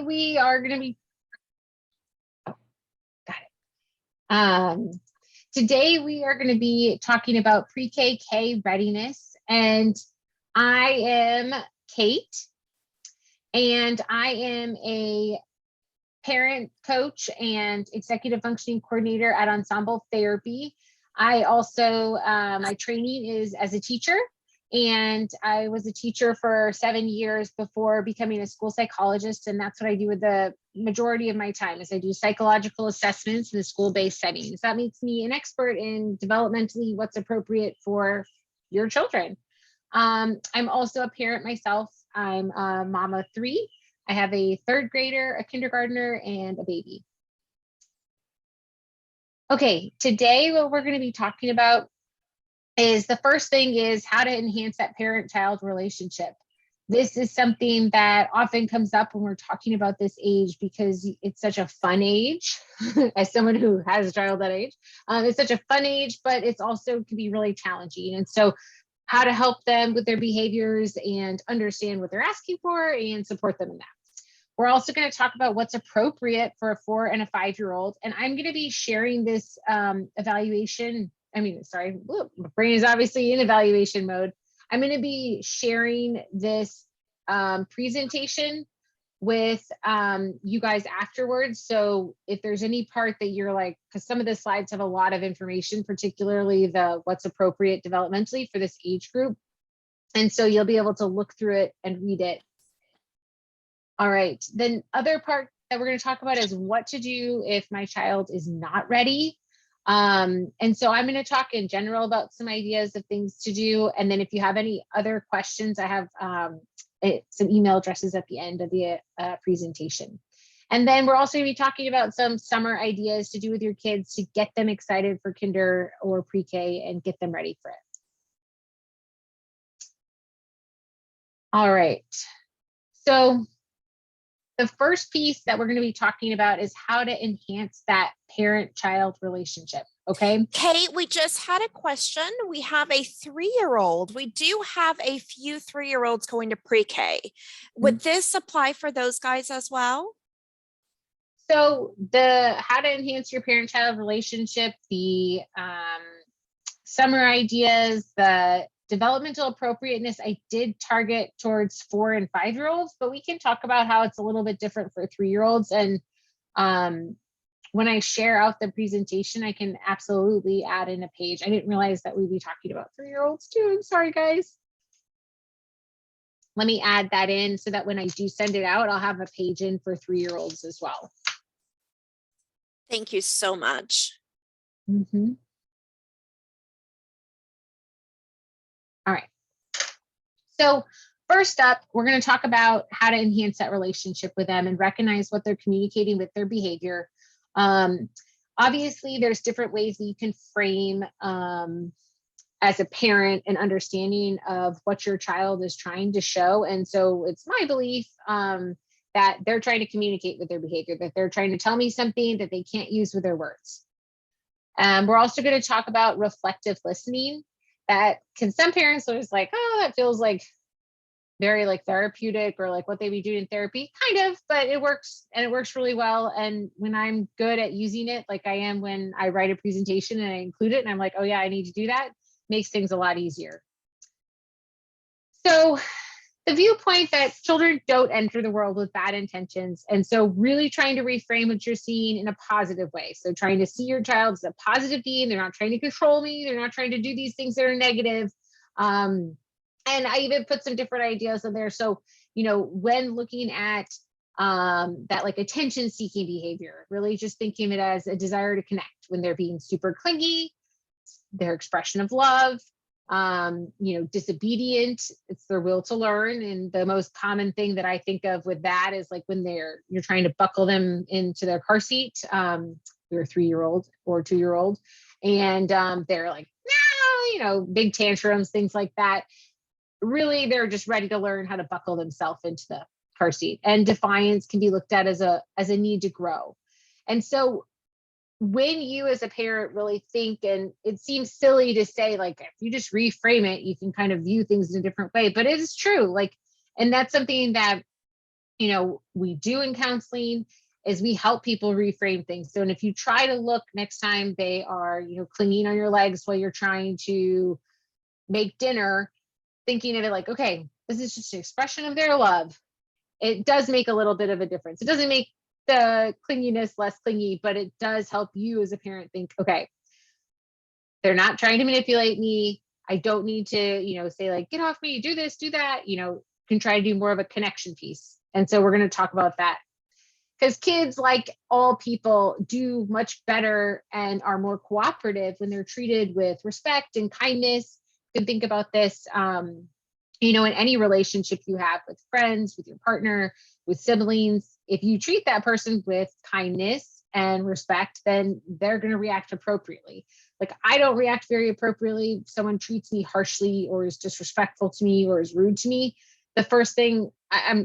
We are going to be, got it. Today we are going to be talking about pre-K readiness, and I am Kate, and I am a parent coach and executive functioning coordinator at Ensemble Therapy. I also, my training is as a teacher, and I was a teacher for 7 years before becoming a school psychologist. And that's what I do with the majority of my time is I do psychological assessments in the school-based settings. That makes me an expert in developmentally what's appropriate for your children. I'm also a parent myself. I'm a mom of 3. I have a 3rd grader, a kindergartner, and a baby. Okay, today what we're going to be talking about is the first thing is how to enhance that parent-child relationship. This is something that often comes up when we're talking about this age because it's such a fun age. As someone who has a child that age, it's such a fun age, but it's also can be really challenging. And so how to help them with their behaviors and understand what they're asking for and support them in that. We're also going to talk about what's appropriate for a 4 and a 5-year-old. And I'm going to be sharing this evaluation. My brain is obviously in evaluation mode. I'm going to be sharing this presentation with you guys afterwards. So if there's any part that you're like, because some of the slides have a lot of information, particularly the what's appropriate developmentally for this age group. And so you'll be able to look through it and read it. All right, then other part that we're going to talk about is what to do if my child is not ready. And so I'm going to talk in general about some ideas of things to do. And then if you have any other questions, I have some email addresses at the end of the presentation. And then we're also going to be talking about some summer ideas to do with your kids to get them excited for kinder or pre-K and get them ready for it. All right, so the first piece that we're going to be talking about is how to enhance that parent-child relationship. Okay. Kate, we just had a question. We have a 3-year-old. We do have a few 3-year-olds going to pre-K. Would this apply for those guys as well? So the how to enhance your parent-child relationship, the summer ideas, the developmental appropriateness, I did target towards 4 and 5-year-olds, but we can talk about how it's a little bit different for 3-year-olds. And when I share out the presentation, I can absolutely add in a page. I didn't realize that we'd be talking about 3-year-olds too. I'm sorry, guys. Let me add that in so that when I do send it out, I'll have a page in for 3-year-olds as well. Thank you so much. Mm-hmm. All right. So first up, we're going to talk about how to enhance that relationship with them and recognize what they're communicating with their behavior. Obviously, there's different ways that you can frame as a parent an understanding of what your child is trying to show. And so it's my belief that they're trying to communicate with their behavior, that they're trying to tell me something that they can't use with their words. We're also going to talk about reflective listening. That can some parents are just like, oh, that feels like very like therapeutic or like what they be doing in therapy, kind of, but it works and it works really well. And when I'm good at using it, like I am when I write a presentation and I include it and I'm like, oh yeah, I need to do that, makes things a lot easier. So the viewpoint that children don't enter the world with bad intentions. And so really trying to reframe what you're seeing in a positive way. So trying to see your child as a positive being. They're not trying to control me. They're not trying to do these things that are negative. And I even put some different ideas in there. So, you know, when looking at that like attention seeking behavior, really just thinking of it as a desire to connect when they're being super clingy, their expression of love, you know, disobedient, it's their will to learn. And the most common thing that I think of with that is like when you're trying to buckle them into their car seat, your 3-year-old or 2-year-old, and they're like, no, you know, big tantrums, things like that. Really, they're just ready to learn how to buckle themselves into the car seat. And defiance can be looked at as a need to grow. And so when you as a parent really think, and it seems silly to say, like, if you just reframe it, you can kind of view things in a different way, but it is true. Like, and that's something that, we do in counseling is we help people reframe things. So, and if you try to look next time they are, clinging on your legs while you're trying to make dinner, thinking of it like, okay, this is just an expression of their love. It does make a little bit of a difference. It doesn't make the clinginess less clingy, but it does help you as a parent think, okay, they're not trying to manipulate me. I don't need to, say like, get off me, do this, do that, can try to do more of a connection piece. And so we're going to talk about that because kids, like all people, do much better and are more cooperative when they're treated with respect and kindness. You can think about this, in any relationship you have with friends, with your partner, with siblings. If you treat that person with kindness and respect, then they're going to react appropriately. Like, I don't react very appropriately if someone treats me harshly or is disrespectful to me or is rude to me. The first thing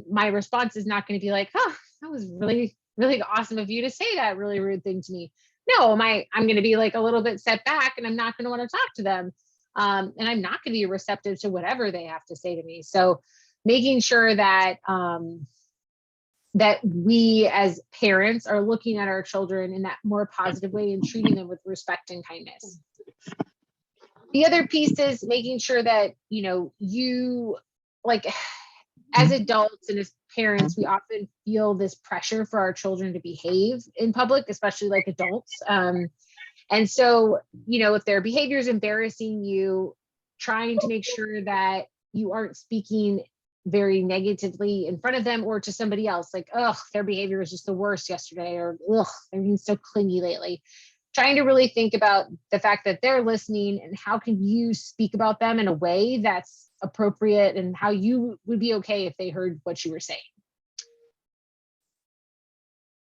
my response is not going to be like, oh, that was really, really awesome of you to say that really rude thing to me. No, I'm going to be like a little bit set back and I'm not going to want to talk to them. And I'm not going to be receptive to whatever they have to say to me. So making sure that that we as parents are looking at our children in that more positive way and treating them with respect and kindness. The other piece is making sure that, you, like, as adults and as parents, we often feel this pressure for our children to behave in public, especially like adults. And so, if their behavior is embarrassing you, trying to make sure that you aren't speaking very negatively in front of them or to somebody else, like, oh, their behavior was just the worst yesterday, or ugh, they're being so clingy lately. Trying to really think about the fact that they're listening and how can you speak about them in a way that's appropriate and how you would be okay if they heard what you were saying.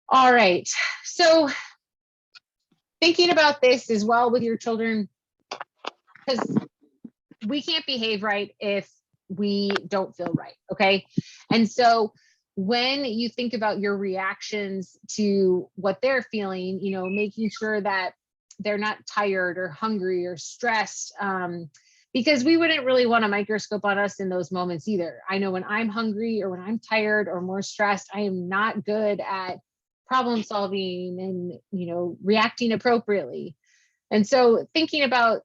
All right. So thinking about this as well with your children, because we can't behave right if we don't feel right. Okay. And so when you think about your reactions to what they're feeling, making sure that they're not tired or hungry or stressed, because we wouldn't really want a microscope on us in those moments either. I know when I'm hungry or when I'm tired or more stressed, I am not good at problem solving and, reacting appropriately. And so thinking about,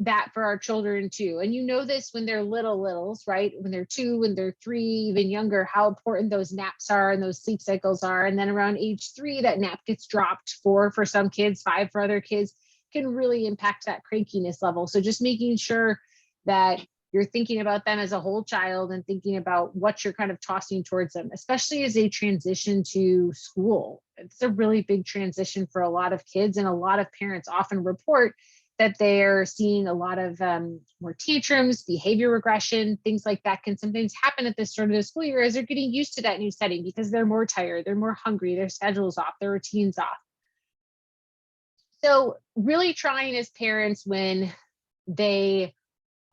that for our children too. And this when they're littles, right? When they're 2, when they're 3, even younger, how important those naps are and those sleep cycles are. And then around age 3, that nap gets dropped. 4 for some kids, 5 for other kids, can really impact that crankiness level. So just making sure that you're thinking about them as a whole child and thinking about what you're kind of tossing towards them, especially as they transition to school. It's a really big transition for a lot of kids, and a lot of parents often report that they're seeing a lot of more tantrums, behavior regression, things like that can sometimes happen at the start of the school year as they're getting used to that new setting because they're more tired, they're more hungry, their schedule's off, their routine's off. So really trying as parents when they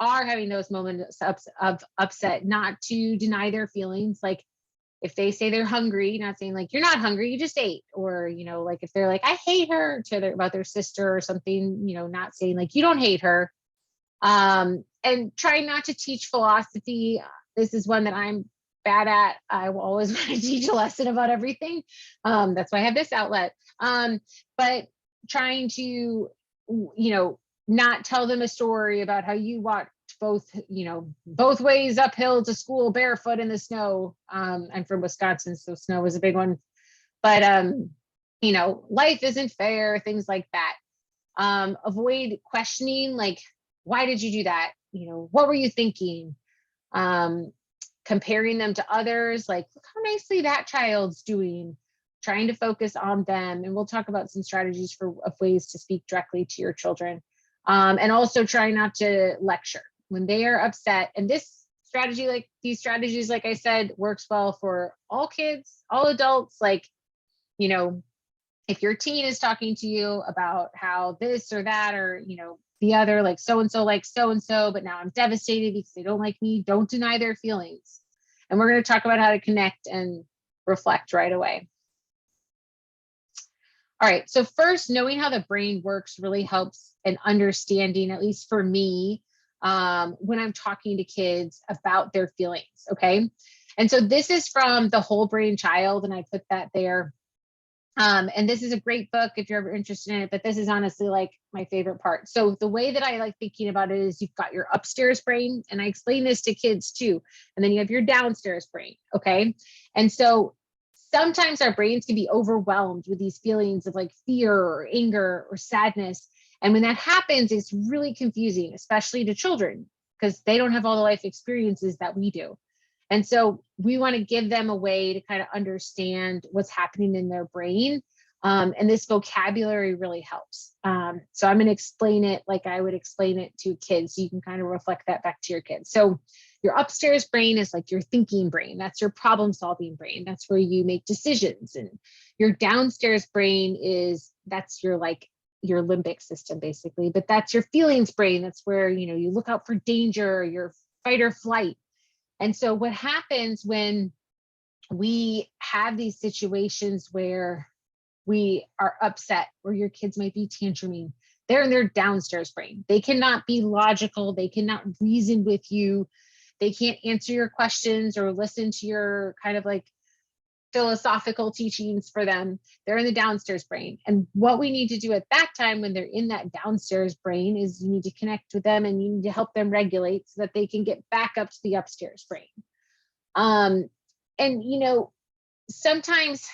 are having those moments of upset, not to deny their feelings. Like if they say they're hungry, not saying like, you're not hungry, you just ate. Or, like if they're like, I hate her about their sister or something, not saying like, you don't hate her. And trying not to teach philosophy. This is one that I'm bad at. I will always want to teach a lesson about everything. That's why I have this outlet. But trying to, not tell them a story about how you walked both ways uphill to school barefoot in the snow. I'm from Wisconsin, so snow was a big one. But life isn't fair, things like that. Avoid questioning, like, why did you do that? What were you thinking? Comparing them to others, like, look how nicely that child's doing. Trying to focus on them. And we'll talk about some strategies of ways to speak directly to your children. And also try not to lecture when they are upset. And these strategies, like I said, works well for all kids, all adults. Like, if your teen is talking to you about how this or that, or, the other, like so-and-so likes so-and-so, but now I'm devastated because they don't like me, don't deny their feelings. And we're going to talk about how to connect and reflect right away. All right, so first, knowing how the brain works really helps in understanding, at least for me, when I'm talking to kids about their feelings, okay? And so this is from The Whole Brain Child, and I put that there. And this is a great book if you're ever interested in it, but this is honestly like my favorite part. So the way that I like thinking about it is you've got your upstairs brain, and I explain this to kids too. And then you have your downstairs brain. Okay. And so sometimes our brains can be overwhelmed with these feelings of like fear or anger or sadness. And when that happens, it's really confusing, especially to children, because they don't have all the life experiences that we do. And so we want to give them a way to kind of understand what's happening in their brain. And this vocabulary really helps. So I'm going to explain it like I would explain it to kids. So you can kind of reflect that back to your kids. So your upstairs brain is like your thinking brain. That's your problem solving brain. That's where you make decisions. And your downstairs brain that's your limbic system basically, but that's your feelings brain. That's where, you look out for danger, your fight or flight. And so what happens when we have these situations where we are upset, or your kids might be tantruming, they're in their downstairs brain. They cannot be logical. They cannot reason with you. They can't answer your questions or listen to your kind of like philosophical teachings for them. They're in the downstairs brain. And what we need to do at that time when they're in that downstairs brain is you need to connect with them, and you need to help them regulate so that they can get back up to the upstairs brain. And sometimes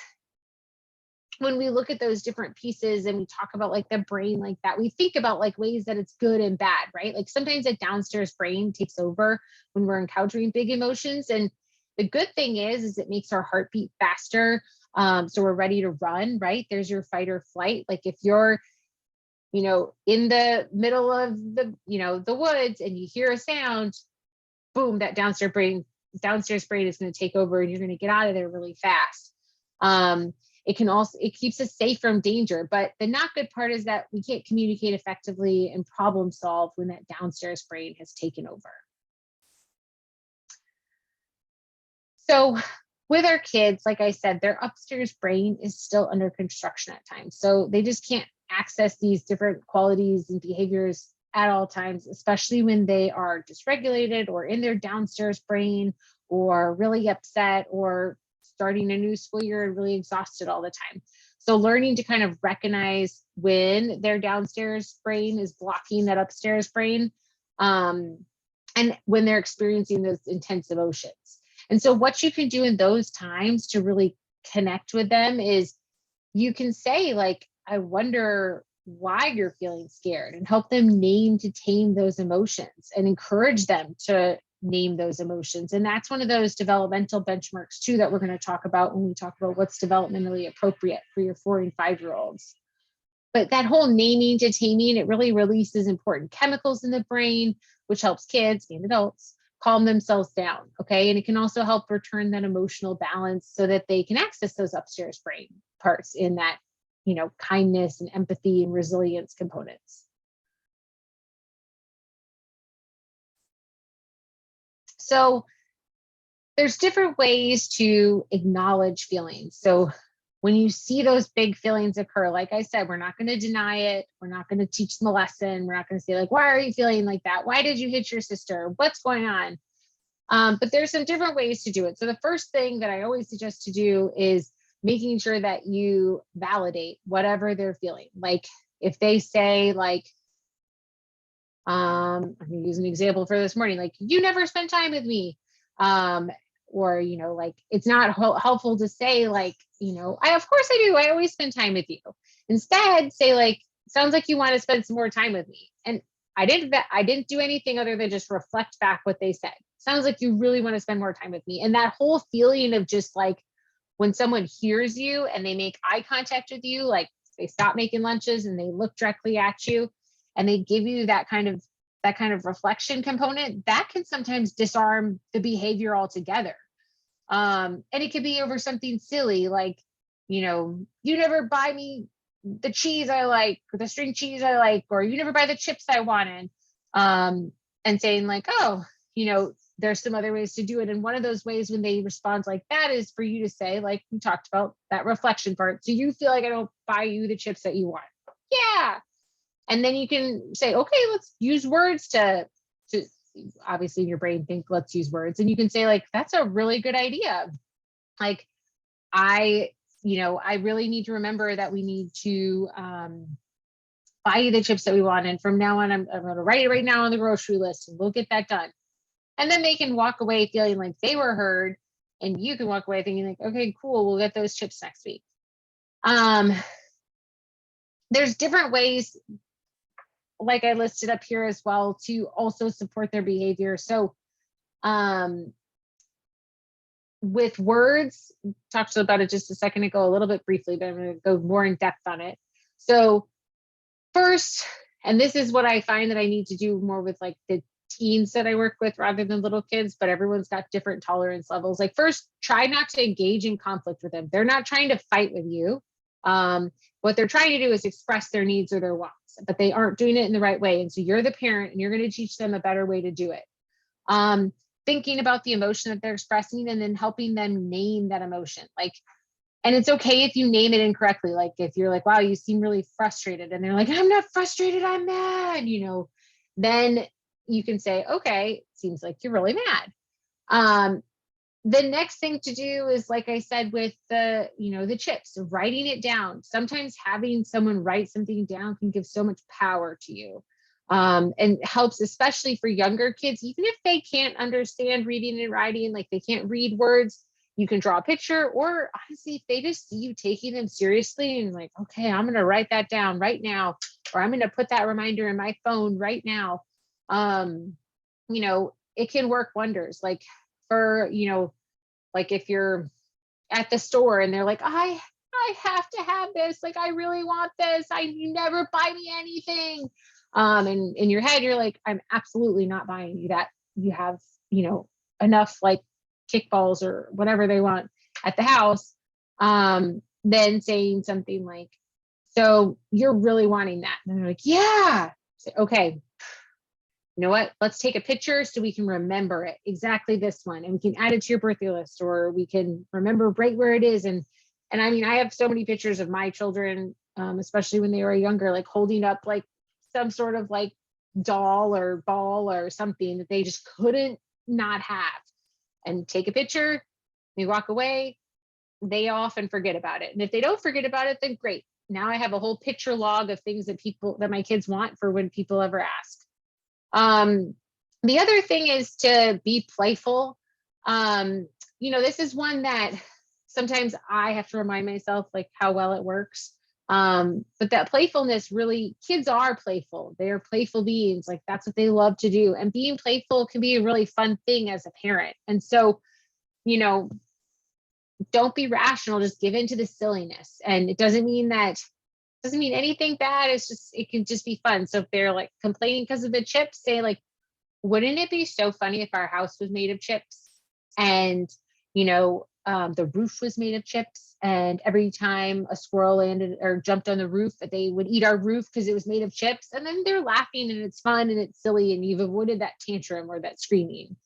when we look at those different pieces and we talk about like the brain like that, we think about like ways that it's good and bad, right? Like sometimes the downstairs brain takes over when we're encountering big emotions. And the good thing is it makes our heart beat faster. So we're ready to run, right? There's your fight or flight. Like if you're, in the middle of the woods and you hear a sound, boom, that downstairs brain is going to take over, and you're going to get out of there really fast. It keeps us safe from danger, but the not good part is that we can't communicate effectively and problem solve when that downstairs brain has taken over. So with our kids, like I said, their upstairs brain is still under construction at times. So they just can't access these different qualities and behaviors at all times, especially when they are dysregulated or in their downstairs brain or really upset or starting a new school year and really exhausted all the time. So learning to kind of recognize when their downstairs brain is blocking that upstairs brain, and when they're experiencing those intense emotions. And so what you can do in those times to really connect with them is you can say like, I wonder why you're feeling scared, and help them name to tame those emotions and encourage them to name those emotions. And that's one of those developmental benchmarks too that we're going to talk about when we talk about what's developmentally appropriate for your 4 and 5-year-olds. But that whole naming to taming, it really releases important chemicals in the brain, which helps kids and adults calm themselves down. Okay. And it can also help return that emotional balance so that they can access those upstairs brain parts in that, kindness and empathy and resilience components. So there's different ways to acknowledge feelings. So when you see those big feelings occur, like I said, we're not going to deny it. We're not going to teach them a lesson. We're not going to say like, why are you feeling like that? Why did you hit your sister? What's going on? But there's some different ways to do it. So the first thing that I always suggest to do is making sure that you validate whatever they're feeling. Like if they say like, I'm going to use an example for this morning, like, you never spend time with me. Or, like, it's not helpful to say like, of course I do. I always spend time with you. Instead, say like, sounds like you want to spend some more time with me. And I didn't do anything other than just reflect back what they said. Sounds like you really want to spend more time with me. And that whole feeling of just like, when someone hears you and they make eye contact with you, like they stop making lunches and they look directly at you and they give you that kind of reflection component, that can sometimes disarm the behavior altogether. And it could be over something silly like, you never buy me the cheese I like, or the string cheese I like, or you never buy the chips I wanted. And saying like, oh, there's some other ways to do it. And one of those ways when they respond like that is for you to say, like we talked about, that reflection part. Do you feel like I don't buy you the chips that you want? Yeah. And then you can say, okay, let's use words to obviously in your brain think, let's use words. And you can say like, that's a really good idea. Like, I really need to remember that we need to buy you the chips that we want. And from now on, I'm going to write it right now on the grocery list and we'll get that done. And then they can walk away feeling like they were heard, and you can walk away thinking like, okay, cool, we'll get those chips next week. There's different ways, like I listed up here as well, to also support their behavior. So with words, talked about it just a second ago, a little bit briefly, but I'm going to go more in depth on it. So first, and this is what I find that I need to do more with like the teens that I work with rather than little kids, but everyone's got different tolerance levels. Like first, try not to engage in conflict with them. They're not trying to fight with you. What they're trying to do is express their needs or their wants, but they aren't doing it in the right way. And so you're the parent and you're going to teach them a better way to do it. Thinking about the emotion that they're expressing and then helping them name that emotion. Like, and it's okay if you name it incorrectly. Like if you're like, wow, you seem really frustrated, and they're like, I'm not frustrated, I'm mad, then you can say, okay, seems like you're really mad. The next thing to do is, like I said, with the chips, writing it down. Sometimes having someone write something down can give so much power to you. And helps, especially for younger kids, even if they can't understand reading and writing, like they can't read words, you can draw a picture, or honestly, if they just see you taking them seriously and like, okay, I'm going to write that down right now, or I'm going to put that reminder in my phone right now. It can work wonders. Like for, like if you're at the store and they're like, I have to have this. Like, I really want this. You never buy me anything. And in your head, you're like, I'm absolutely not buying you that. You have, enough like kickballs or whatever they want at the house. Then saying something like, so you're really wanting that. And they're like, yeah. So, okay. You know what? Let's take a picture so we can remember it. Exactly this one. And we can add it to your birthday list, or we can remember right where it is. And I mean, I have so many pictures of my children, especially when they were younger, like holding up like some sort of like doll or ball or something that they just couldn't not have, and take a picture. We walk away. They often forget about it. And if they don't forget about it, then great. Now I have a whole picture log of things that my kids want for when people ever ask. The other thing is to be playful. This is one that sometimes I have to remind myself like how well it works. But that playfulness, really, kids are playful. They are playful beings. Like that's what they love to do. And being playful can be a really fun thing as a parent. And so, don't be rational, just give in to the silliness. And it doesn't mean anything bad. It can just be fun. So if they're like complaining because of the chips, say like, wouldn't it be so funny if our house was made of chips and, the roof was made of chips, and every time a squirrel landed or jumped on the roof, they would eat our roof because it was made of chips. And then they're laughing and it's fun and it's silly and you've avoided that tantrum or that screaming.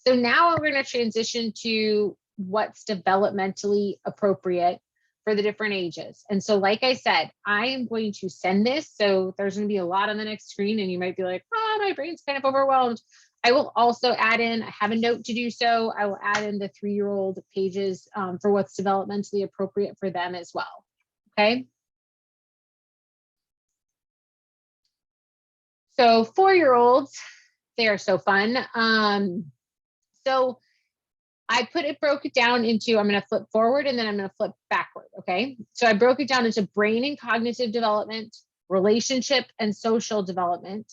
So now we're going to transition to what's developmentally appropriate for the different ages. And so, like I said, I am going to send this. So there's going to be a lot on the next screen and you might be like, oh, my brain's kind of overwhelmed. I will also add in, I have a note to do so. I will add in the 3-year-old pages for what's developmentally appropriate for them as well. Okay. So 4-year-olds, they are so fun. So I broke it down into, I'm going to flip forward and then I'm going to flip backward. Okay. So I broke it down into brain and cognitive development, relationship and social development.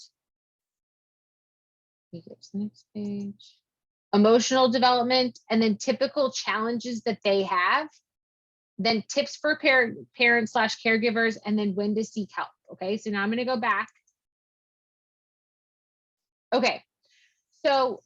Let me get to the next page. Emotional development, and then typical challenges that they have. Then tips for parents / caregivers, and then when to seek help. Okay. So now I'm going to go back. Okay. So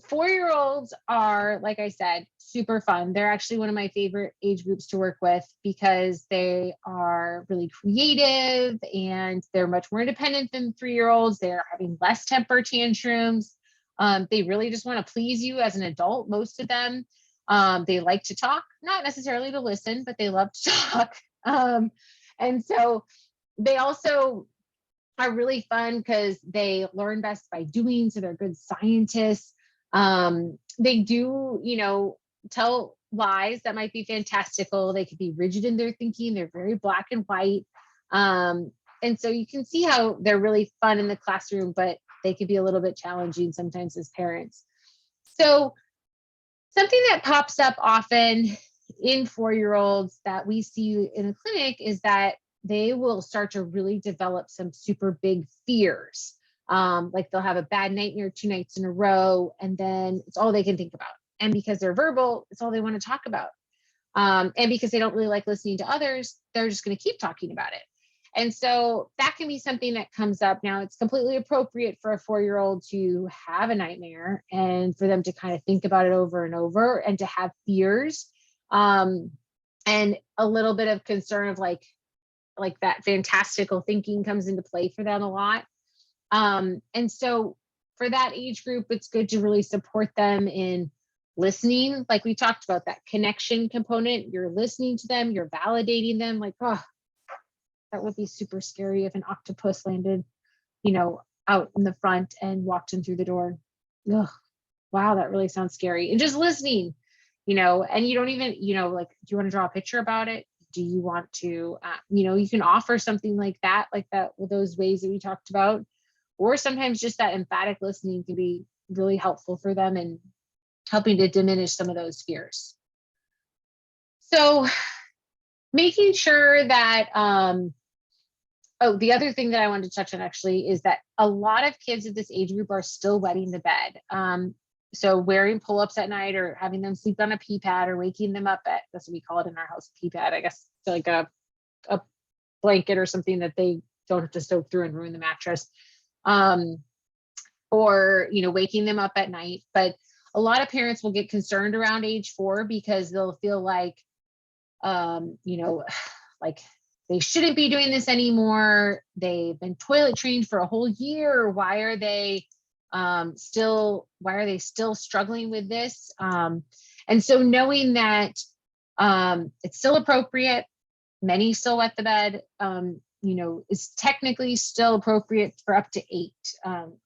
4-year-olds are, like I said, super fun. They're actually one of my favorite age groups to work with because they are really creative and they're much more independent than 3-year-olds. They're having less temper tantrums. They really just want to please you as an adult, most of them. They like to talk, not necessarily to listen, but they love to talk. And so they also are really fun because they learn best by doing, so they're good scientists. They do, tell lies that might be fantastical. They could be rigid in their thinking. They're very black and white. And so you can see how they're really fun in the classroom, but they can be a little bit challenging sometimes as parents. So something that pops up often in 4-year-olds that we see in the clinic is that they will start to really develop some super big fears. Like they'll have a bad nightmare 2 nights in a row, and then it's all they can think about. And because they're verbal, it's all they want to talk about. And because they don't really like listening to others, they're just going to keep talking about it. And so that can be something that comes up. Now, it's completely appropriate for a 4-year-old to have a nightmare and for them to kind of think about it over and over and to have fears, and a little bit of concern of like that fantastical thinking comes into play for them a lot. And so for that age group, it's good to really support them in listening. Like we talked about, that connection component. You're listening to them, you're validating them. Like, oh, that would be super scary if an octopus landed, out in the front and walked in through the door. Ugh, wow, that really sounds scary. And just listening, and you don't even, like, do you want to draw a picture about it? Do you want to, you can offer something like that, with those ways that we talked about. Or sometimes just that emphatic listening can be really helpful for them and helping to diminish some of those fears. So making sure that, the other thing that I wanted to touch on actually is that a lot of kids at this age group are still wetting the bed. So wearing pull-ups at night or having them sleep on a pee pad or waking them up that's what we call it in our house, pee pad, I guess, like a blanket or something that they don't have to soak through and ruin the mattress. Or, waking them up at night. But a lot of parents will get concerned around age 4 because they'll feel like, like they shouldn't be doing this anymore. They've been toilet trained for a whole year. Why are they still struggling with this? And so knowing that it's still appropriate, many still wet the bed, is technically still appropriate for up to 8,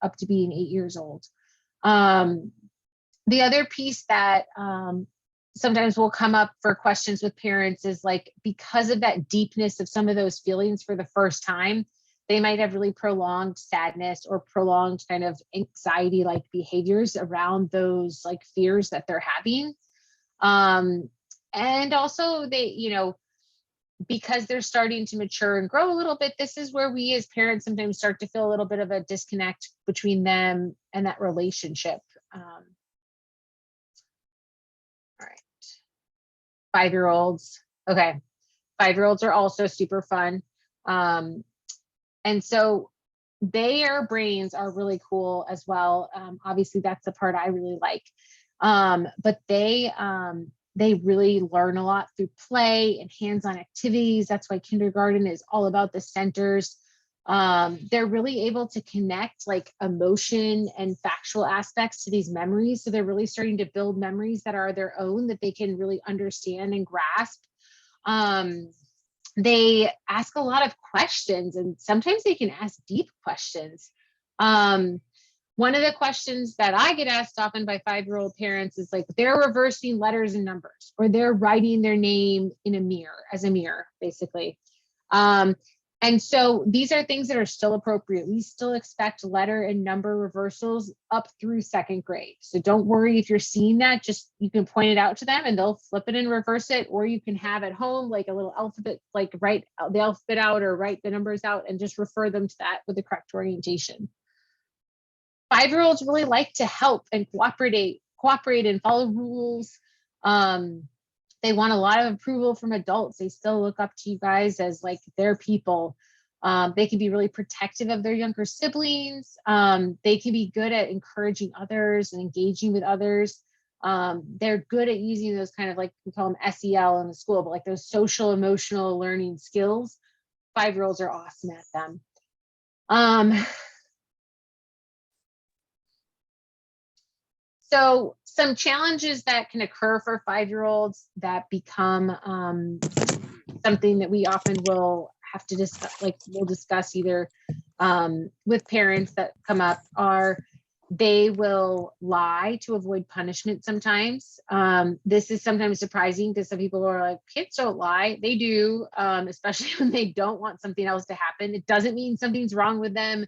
up to being 8 years old. The other piece that sometimes will come up for questions with parents is like, because of that deepness of some of those feelings for the first time, they might have really prolonged sadness or prolonged kind of anxiety-like behaviors around those like fears that they're having. And also they, because they're starting to mature and grow a little bit, this is where we as parents sometimes start to feel a little bit of a disconnect between them and that relationship. All right. 5-year-olds. Okay. 5-year-olds are also super fun. And so their brains are really cool as well. Obviously that's the part I really like. But they really learn a lot through play and hands-on activities. That's why kindergarten is all about the centers. They're really able to connect like emotion and factual aspects to these memories. So they're really starting to build memories that are their own, that they can really understand and grasp. They ask a lot of questions, and sometimes they can ask deep questions. One of the questions that I get asked often by 5-year-old parents is like, they're reversing letters and numbers, or they're writing their name in a mirror, basically. And so these are things that are still appropriate. We still expect letter and number reversals up through 2nd grade. So don't worry if you're seeing that, just you can point it out to them and they'll flip it and reverse it, or you can have at home like a little alphabet, like write the alphabet out or write the numbers out and just refer them to that with the correct orientation. 5-year-olds really like to help and cooperate and follow rules. They want a lot of approval from adults. They still look up to you guys as like their people. They can be really protective of their younger siblings. They can be good at encouraging others and engaging with others. They're good at using those kind of, like we call them SEL in the school, but like those social emotional learning skills. 5-year-olds are awesome at them. So some challenges that can occur for 5-year-olds that become something that we often will have to discuss, like we'll discuss either with parents that come up are they will lie to avoid punishment sometimes. This is sometimes surprising because some people are like, kids don't lie. They do, especially when they don't want something else to happen. It doesn't mean something's wrong with them.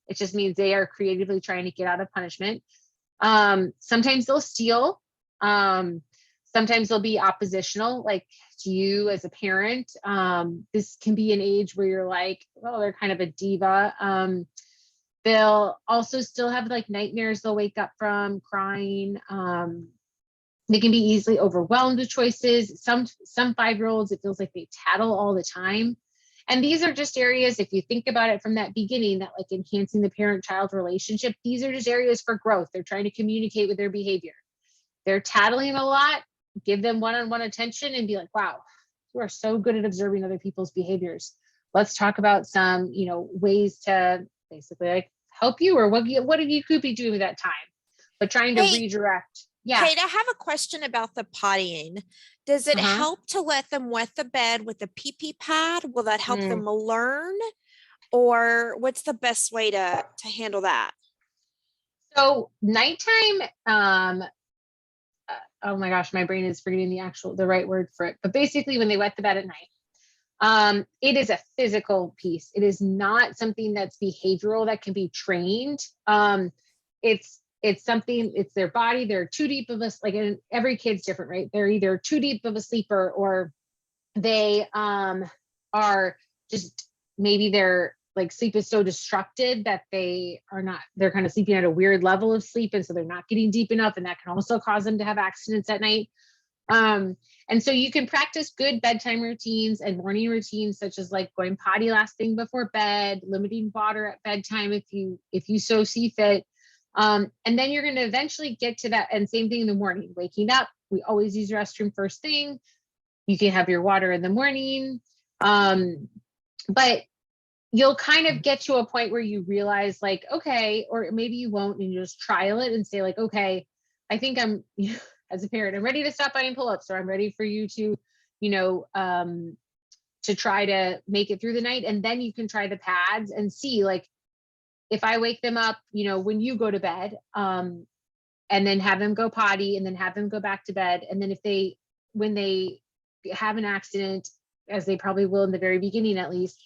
It just means they are creatively trying to get out of punishment. Sometimes they'll steal. Sometimes they'll be oppositional, like to you as a parent. This can be an age where you're like, oh, they're kind of a diva. They'll also still have like nightmares they'll wake up from, crying. They can be easily overwhelmed with choices. Some 5-year-olds, it feels like they tattle all the time. And these are just areas, if you think about it from that beginning, that like enhancing the parent-child relationship, these are just areas for growth. They're trying to communicate with their behavior. They're tattling a lot, give them one-on-one attention and be like, wow, you are so good at observing other people's behaviors. Let's talk about some, ways to basically like help you, or what you could be doing with that time, but trying to redirect. Yeah. Kate, I have a question about the pottying. Does it help to let them wet the bed with a pee-pee pad? Will that help them learn? Or what's the best way to handle that? So nighttime, oh my gosh, my brain is forgetting the right word for it. But basically when they wet the bed at night, it is a physical piece. It is not something that's behavioral that can be trained. It's something, it's their body. They're too deep of a, like, and every kid's different, right? They're either too deep of a sleeper, or they are just, maybe their like sleep is so disrupted that they're kind of sleeping at a weird level of sleep. And so they're not getting deep enough. And that can also cause them to have accidents at night. And so you can practice good bedtime routines and morning routines, such as like going potty last thing before bed, limiting water at bedtime if you so see fit. And then you're going to eventually get to that. And same thing in the morning, waking up. We always use the restroom first thing. You can have your water in the morning. But you'll kind of get to a point where you realize like, okay, or maybe you won't, and you just trial it and say like, okay, I think I'm, as a parent, I'm ready to stop buying pull-ups, or I'm ready for you to, to try to make it through the night. And then you can try the pads and see like, if I wake them up, when you go to bed, and then have them go potty and then have them go back to bed. And then when they have an accident, as they probably will in the very beginning, at least,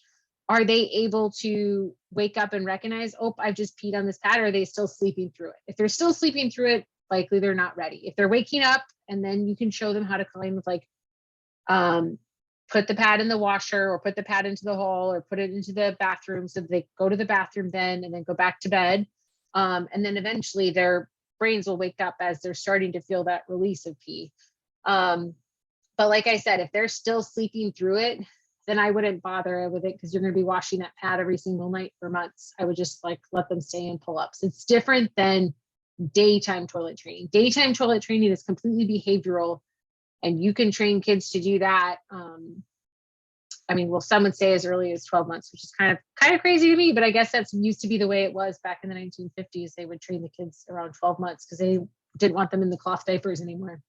are they able to wake up and recognize, oh, I've just peed on this pad, or are they still sleeping through it? If they're still sleeping through it, likely they're not ready. If they're waking up, and then you can show them how to clean with like, put the pad in the washer, or put the pad into the hole, or put it into the bathroom, so they go to the bathroom then, and then go back to bed. And then eventually their brains will wake up as they're starting to feel that release of pee. But like I said, if they're still sleeping through it, then I wouldn't bother with it, because you're going to be washing that pad every single night for months. I would just like let them stay in pull-ups. It's different than daytime toilet training. Daytime toilet training is completely behavioral, and you can train kids to do that. Some would say as early as 12 months, which is kind of crazy to me, but I guess that's used to be the way it was back in the 1950s. They would train the kids around 12 months because they didn't want them in the cloth diapers anymore.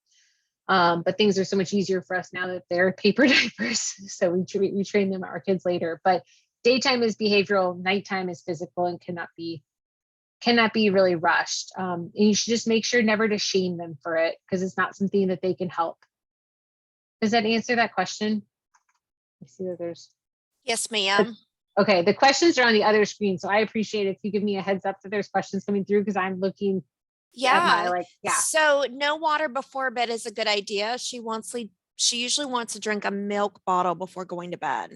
But things are so much easier for us now that they're paper diapers. So we train them, our kids, later. But daytime is behavioral, nighttime is physical, and cannot be really rushed. And you should just make sure never to shame them for it, because it's not something that they can help. Does that answer that question? I see that there's. Yes, ma'am. Okay, the questions are on the other screen, so I appreciate if you give me a heads up that there's questions coming through, because I'm looking. Yeah. So no water before bed is a good idea. She usually wants to drink a milk bottle before going to bed.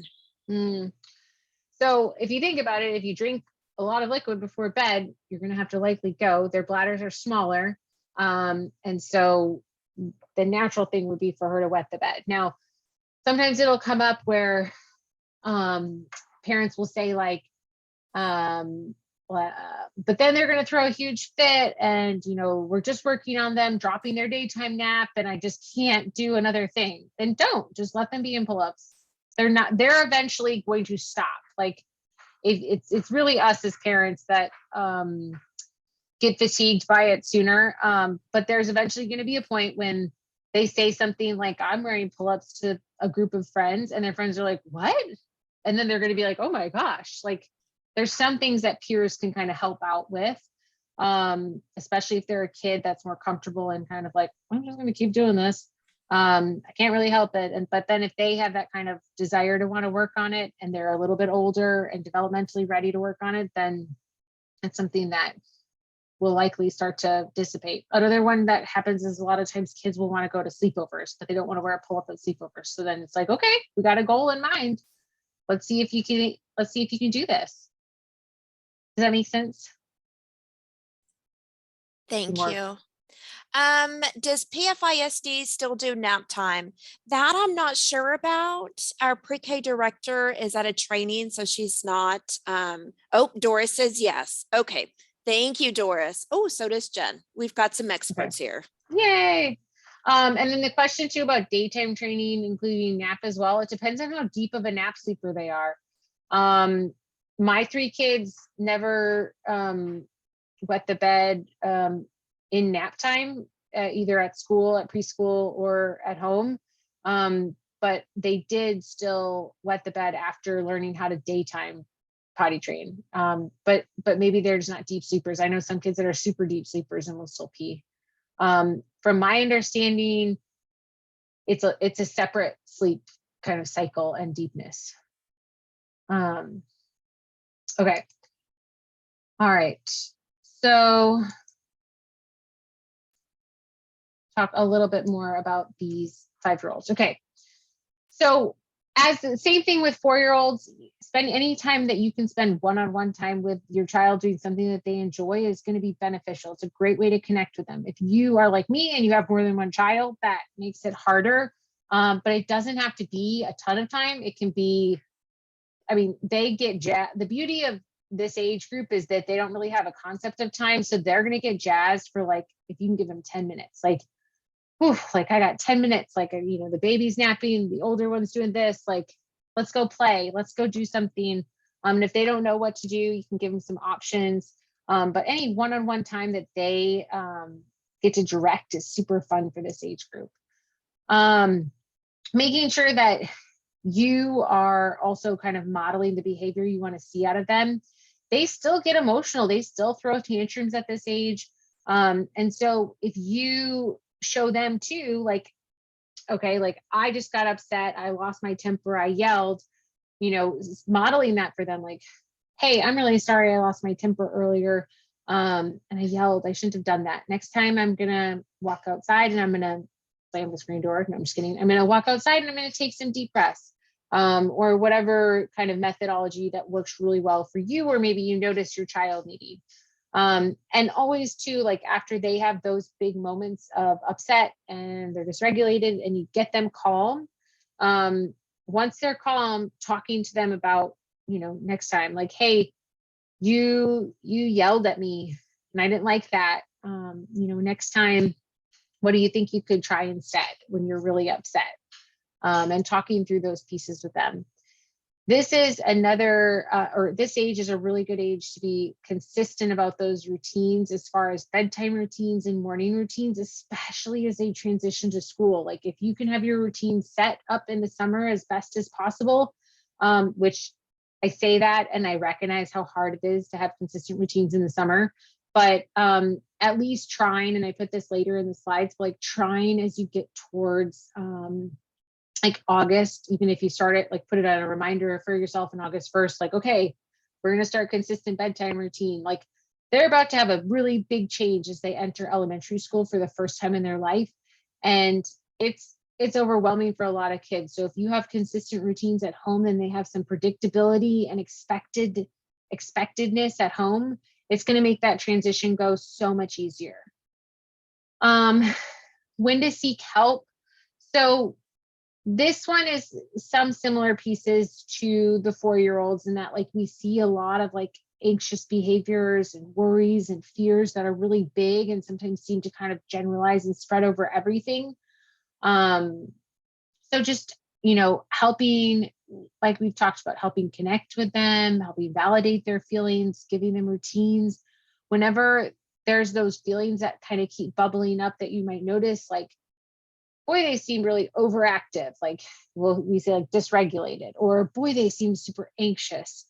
So if you think about it, if you drink a lot of liquid before bed, you're going to have to likely go. Their bladders are smaller. And so the natural thing would be for her to wet the bed. Now, sometimes it'll come up where parents will say like, but then they're going to throw a huge fit, and we're just working on them dropping their daytime nap, and I just can't do another thing. Then don't, just let them be in pull-ups. They're eventually going to stop. Like it's really us as parents that get fatigued by it sooner. But there's eventually going to be a point when they say something like, I'm wearing pull-ups to a group of friends, and their friends are like, what? And then they're going to be like, oh my gosh, like there's some things that peers can kind of help out with, especially if they're a kid that's more comfortable and kind of like, I'm just going to keep doing this. I can't really help it. But then if they have that kind of desire to want to work on it and they're a little bit older and developmentally ready to work on it, then it's something that will likely start to dissipate. Another one that happens is a lot of times kids will want to go to sleepovers, but they don't want to wear a pull-up at sleepovers. So then it's like, okay, we got a goal in mind. Let's see if you can do this. Does that make sense? Thank you. Does PFISD still do nap time? That I'm not sure about. Our pre-K director is at a training, so she's not. Oh, Doris says yes. Okay. Thank you, Doris. Oh, so does Jen. We've got some experts here. Yay. And then the question too about daytime training, including nap as well. It depends on how deep of a nap sleeper they are. My 3 kids never wet the bed in nap time, either at school, at preschool, or at home. But they did still wet the bed after learning how to daytime potty train. But maybe they're just not deep sleepers. I know some kids that are super deep sleepers and will still pee. From my understanding, it's a separate sleep kind of cycle and deepness. Okay. All right. So talk a little bit more about these 5-year-olds. Okay. So as the same thing with 4-year-olds, spend any time that you can spend one-on-one time with your child doing something that they enjoy is going to be beneficial. It's a great way to connect with them. If you are like me and you have more than one child, that makes it harder. But it doesn't have to be a ton of time. It can be, I mean, they get the beauty of this age group is that they don't really have a concept of time. So they're going to get jazzed for, like, if you can give them 10 minutes, like, oof, like I got 10 minutes, like, you know, the baby's napping, the older one's doing this, like, let's go play, let's go do something. And if they don't know what to do, you can give them some options. But any one-on-one time that they get to direct is super fun for this age group. Making sure that you are also kind of modeling the behavior you want to see out of them. They still get emotional. They still throw tantrums at this age. And so if you show them too, like, okay, like I just got upset, I lost my temper, I yelled, you know, modeling that for them, like, hey, I'm really sorry I lost my temper earlier. And I yelled, I shouldn't have done that. Next time I'm gonna walk outside and I'm gonna slam the screen door. No, I'm just kidding. I'm gonna walk outside and I'm gonna take some deep breaths. Or whatever kind of methodology that works really well for you, or maybe you notice your child needing. And always too, like after they have those big moments of upset and they're dysregulated and you get them calm, once they're calm, talking to them about, you know, next time, like, hey, you yelled at me and I didn't like that. You know, next time, what do you think you could try instead when you're really upset? And talking through those pieces with them. This is this age is a really good age to be consistent about those routines as far as bedtime routines and morning routines, especially as they transition to school. Like if you can have your routine set up in the summer as best as possible, which I say that and I recognize how hard it is to have consistent routines in the summer, but at least trying, and I put this later in the slides, like trying as you get towards like August, even if you start it, like put it on a reminder for yourself in August 1st, like, okay, we're going to start consistent bedtime routine. Like they're about to have a really big change as they enter elementary school for the first time in their life. And it's overwhelming for a lot of kids. So if you have consistent routines at home, then they have some predictability and expectedness at home. It's going to make that transition go so much easier. When to seek help. So this one is some similar pieces to the 4-year-olds in that, like, we see a lot of like anxious behaviors and worries and fears that are really big and sometimes seem to kind of generalize and spread over everything. So just, you know, helping, like we've talked about, helping connect with them, helping validate their feelings, giving them routines. Whenever there's those feelings that kind of keep bubbling up that you might notice, like, boy, they seem really overactive, like, well, we say like dysregulated, or boy, they seem super anxious.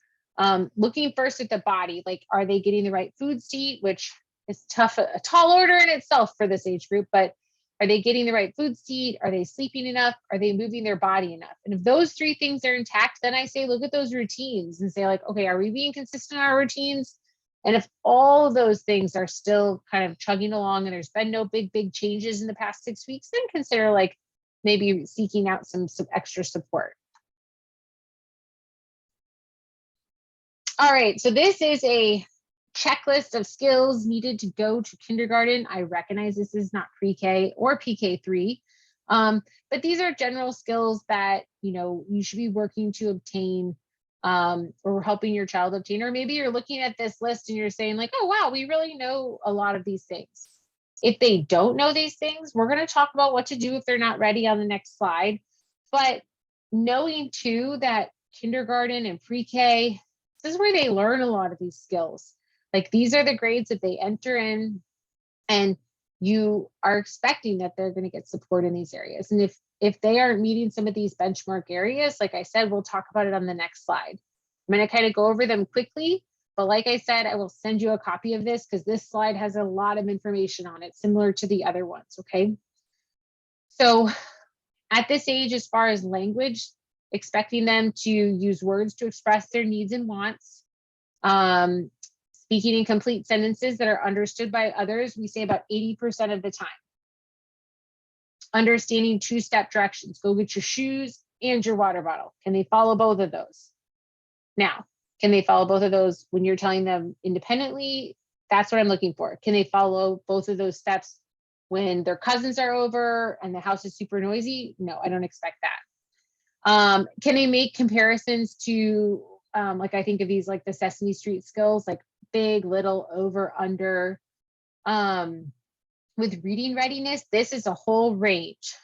Looking first at the body, like, are they getting the right foods to eat, which is tough, a tall order in itself for this age group, but are they getting the right foods to eat? Are they sleeping enough? Are they moving their body enough? And if those three things are intact, then I say, look at those routines and say, like, okay, are we being consistent in our routines? And if all of those things are still kind of chugging along and there's been no big changes in the past 6 weeks, then consider like maybe seeking out some extra support. All right, so this is a checklist of skills needed to go to kindergarten. I recognize this is not pre-K or PK3, but these are general skills that, you know, you should be working to obtain, or helping your child obtain. Or maybe you're looking at this list and you're saying like, oh, wow, we really know a lot of these things. If they don't know these things, we're going to talk about what to do if they're not ready on the next slide. But knowing too that kindergarten and pre-K, this is where they learn a lot of these skills. Like, these are the grades that they enter in, and you are expecting that they're going to get support in these areas. And if they aren't meeting some of these benchmark areas, like I said, we'll talk about it on the next slide. I'm going to kind of go over them quickly, but like I said, I will send you a copy of this because this slide has a lot of information on it, similar to the other ones, okay? So at this age, as far as language, expecting them to use words to express their needs and wants. Speaking in complete sentences that are understood by others, we say about 80% of the time. Understanding two-step directions, go get your shoes and your water bottle. Can they follow both of those? Now, can they follow both of those when you're telling them independently? That's what I'm looking for. Can they follow both of those steps when their cousins are over and the house is super noisy? No, I don't expect that. Can they make comparisons to, like, I think of these like the Sesame Street skills, like big, little, over, under. With reading readiness, this is a whole range.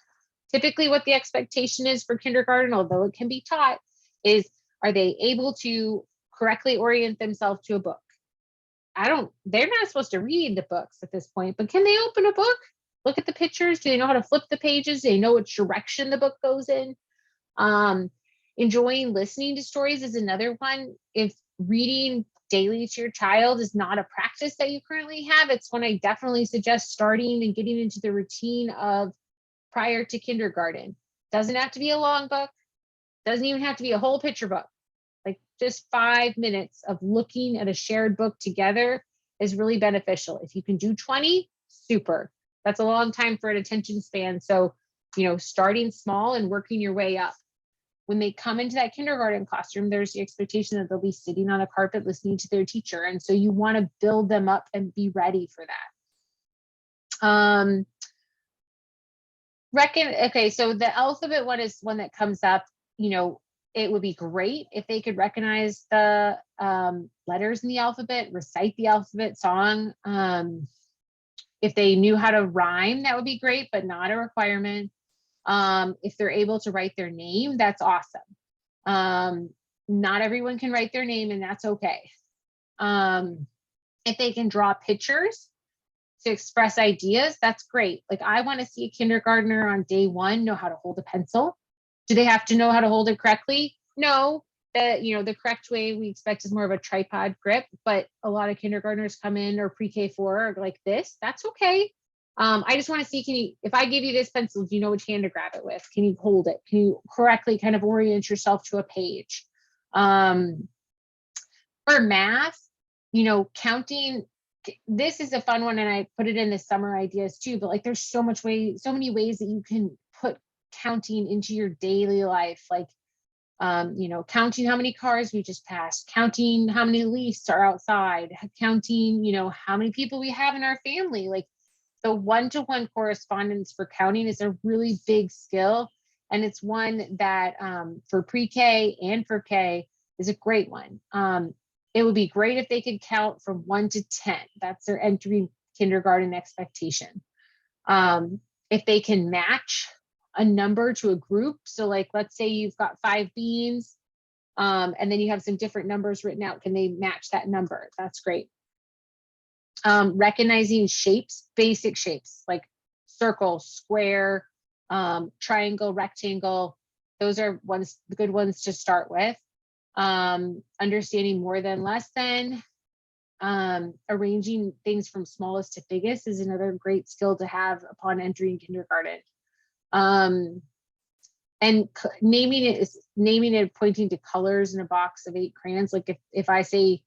Typically what the expectation is for kindergarten, although it can be taught, is are they able to correctly orient themselves to a book? They're not supposed to read the books at this point, but can they open a book? Look at the pictures. Do they know how to flip the pages? Do they know which direction the book goes in? Enjoying listening to stories is another one. If reading daily to your child is not a practice that you currently have, it's one I definitely suggest starting and getting into the routine of prior to kindergarten. Doesn't have to be a long book. Doesn't even have to be a whole picture book. Like, just 5 minutes of looking at a shared book together is really beneficial. If you can do 20, super. That's a long time for an attention span. So, you know, starting small and working your way up. When they come into that kindergarten classroom, there's the expectation that they'll be sitting on a carpet listening to their teacher. And so you want to build them up and be ready for that. Okay, so the alphabet one is one that comes up. You know, it would be great if they could recognize the letters in the alphabet, recite the alphabet song. If they knew how to rhyme, that would be great, but not a requirement. If they're able to write their name, that's awesome. Not everyone can write their name, and that's okay. If they can draw pictures to express ideas, that's great. Like, I want to see a kindergartner on day one know how to hold a pencil. Do they have to know how to hold it correctly? No. The correct way we expect is more of a tripod grip, but a lot of kindergartners come in, or pre-K4 like this. That's okay. I just want to see, if I give you this pencil, do you know which hand to grab it with? Can you hold it? Can you correctly kind of orient yourself to a page? For math, counting, this is a fun one, and I put it in the summer ideas too, but like, there's so many ways that you can put counting into your daily life. Like, counting how many cars we just passed, counting how many leaves are outside, counting, how many people we have in our family. Like, the one-to-one correspondence for counting is a really big skill. And it's one that for pre-K and for K is a great one. It would be great if they could count from 1 to 10. That's their entry kindergarten expectation. If they can match a number to a group. So like, let's say you've got 5 beans, and then you have some different numbers written out. Can they match that number? That's great. Recognizing shapes, basic shapes like circle, square, triangle, rectangle. Those are good ones to start with. understanding more than, less than, arranging things from smallest to biggest is another great skill to have upon entering kindergarten. And naming it, pointing to colors in a box of 8 crayons. Like if I say,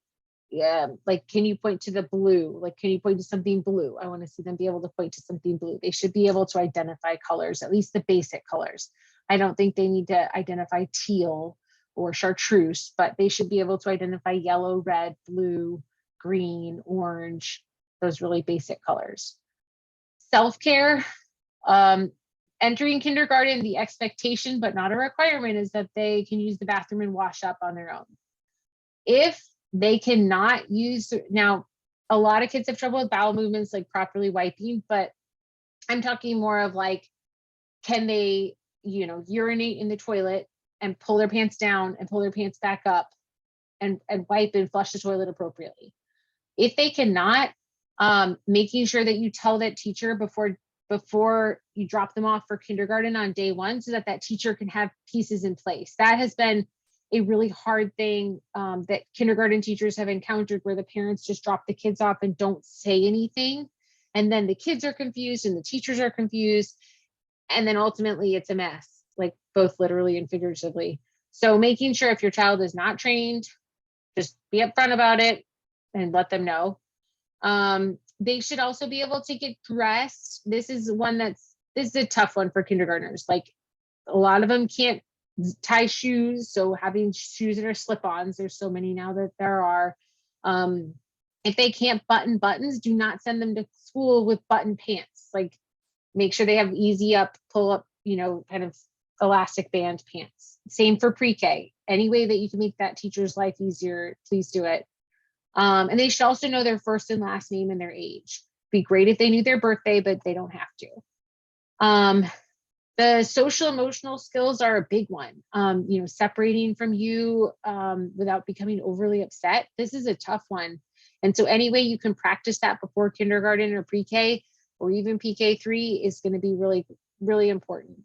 yeah, like, can you point to the blue? Like, can you point to something blue? I want to see them be able to point to something blue. They should be able to identify colors, at least the basic colors. I don't think they need to identify teal or chartreuse, but they should be able to identify yellow, red, blue, green, orange, those really basic colors. Self-care, entering kindergarten, the expectation, but not a requirement, is that they can use the bathroom and wash up on their own. If they cannot use, now, a lot of kids have trouble with bowel movements, like properly wiping, but I'm talking more of like, can they, urinate in the toilet and pull their pants down and pull their pants back up and wipe and flush the toilet appropriately? If they cannot, making sure that you tell that teacher before you drop them off for kindergarten on day 1, so that teacher can have pieces in place. That has been a really hard thing that kindergarten teachers have encountered, where the parents just drop the kids off and don't say anything. And then the kids are confused and the teachers are confused. And then ultimately it's a mess, like both literally and figuratively. So making sure, if your child is not trained, just be upfront about it and let them know. They should also be able to get dressed. This is a tough one for kindergartners. Like, a lot of them can't tie shoes, so having shoes that are slip-ons, there's so many now that there are. If they can't button buttons, do not send them to school with button pants. Like, make sure they have easy up, pull up, kind of elastic band pants. Same for pre-K. Any way that you can make that teacher's life easier, please do it. And they should also know their first and last name and their age. Be great if they knew their birthday, but they don't have to. The social emotional skills are a big one. Separating from you without becoming overly upset. This is a tough one. And so any way you can practice that before kindergarten or pre-K or even PK3 is going to be really, really important.